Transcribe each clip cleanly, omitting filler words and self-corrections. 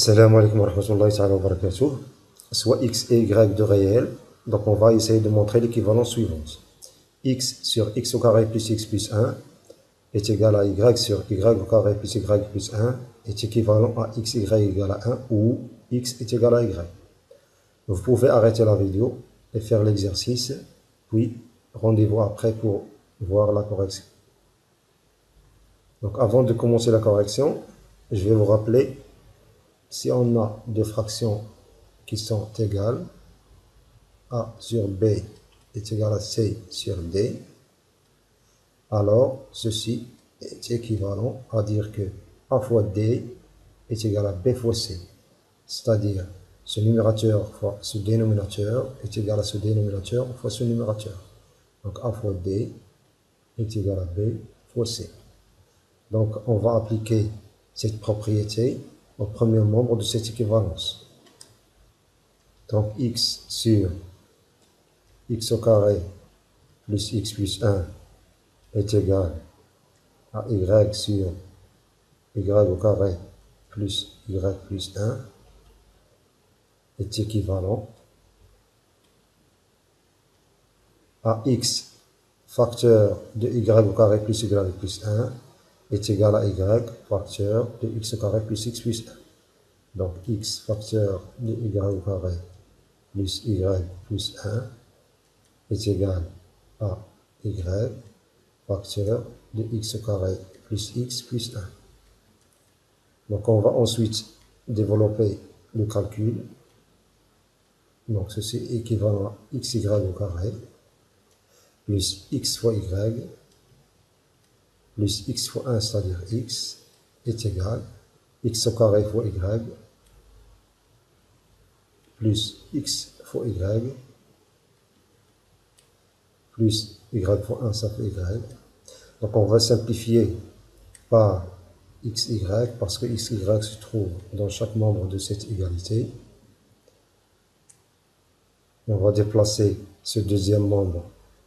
Salam alaikum wa rahmatullahi ta'ala wa barakatuh. Soit x et y de réel. Donc on va essayer de montrer l'équivalence suivante. X sur x au carré plus x plus 1 est égal à y sur y au carré plus y plus 1 est équivalent à x, y égale à 1 ou x est égal à y. Vous pouvez arrêter la vidéo et faire l'exercice, puis rendez-vous après pour voir la correction. Donc avant de commencer la correction, je vais vous rappeler, si on a deux fractions qui sont égales, A sur B est égal à C sur D, alors ceci est équivalent à dire que A fois D est égal à B fois C. C'est-à-dire, ce numérateur fois ce dénominateur est égal à ce dénominateur fois ce numérateur. Donc A fois D est égal à B fois C. Donc on va appliquer cette propriété au premier membre de cette équivalence. Donc x sur x au carré plus x plus 1 est égal à y sur y au carré plus y plus 1 est équivalent à x facteur de y au carré plus y plus 1 est égal à y facteur de x au carré plus x plus 1. Donc x facteur de y au carré plus y plus 1 est égal à y facteur de x au carré plus x plus 1. Donc on va ensuite développer le calcul. Donc ceci est équivalent à xy au carré plus x fois y plus x fois 1, c'est-à-dire x, est égal à x au carré fois y plus x fois y plus y fois 1, ça fait y. Donc on va simplifier par xy parce que xy se trouve dans chaque membre de cette égalité. On va déplacer ce deuxième membre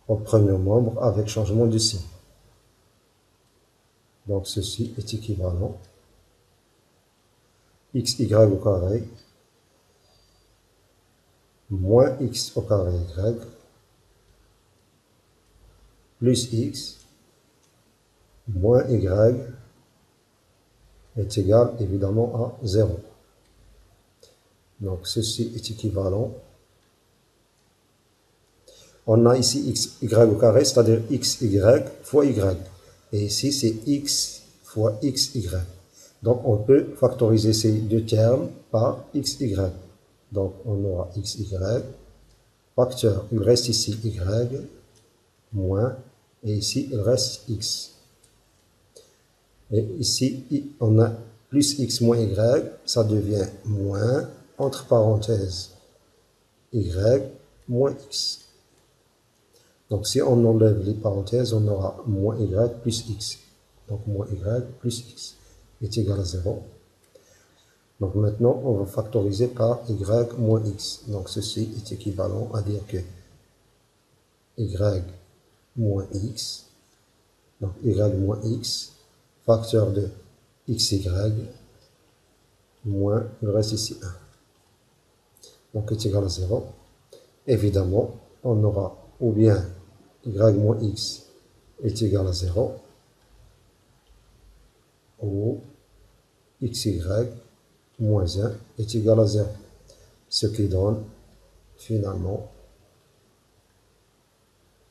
au premier membre avec changement de signe. Donc ceci est équivalent xy au carré moins x au carré y plus x moins y est égal évidemment à 0. Donc ceci est équivalent. On a ici x, y au carré, c'est-à-dire xy fois y. Et ici c'est x fois xy. Donc on peut factoriser ces deux termes par xy. Donc on aura xy facteur, il reste ici y moins, et ici il reste x. Et ici on a plus x moins y, ça devient moins, entre parenthèses, y moins x. Donc si on enlève les parenthèses, on aura moins y plus x. Donc moins y plus x est égal à 0. Donc maintenant, on va factoriser par y moins x. Donc ceci est équivalent à dire que y moins x, donc y moins x, facteur de xy, moins, il reste ici 1. Donc est égal à 0. Évidemment, on aura ou bien y moins x est égal à 0, ou xy moins 1 est égal à 0. Ce qui donne finalement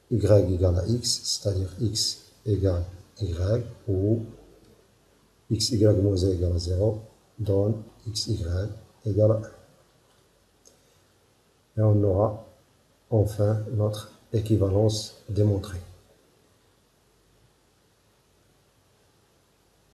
y égale à x, c'est-à-dire x égale y, ou xy moins 1 égale à 0, donne xy égale à 1. Et on aura enfin notre équivalence démontrée.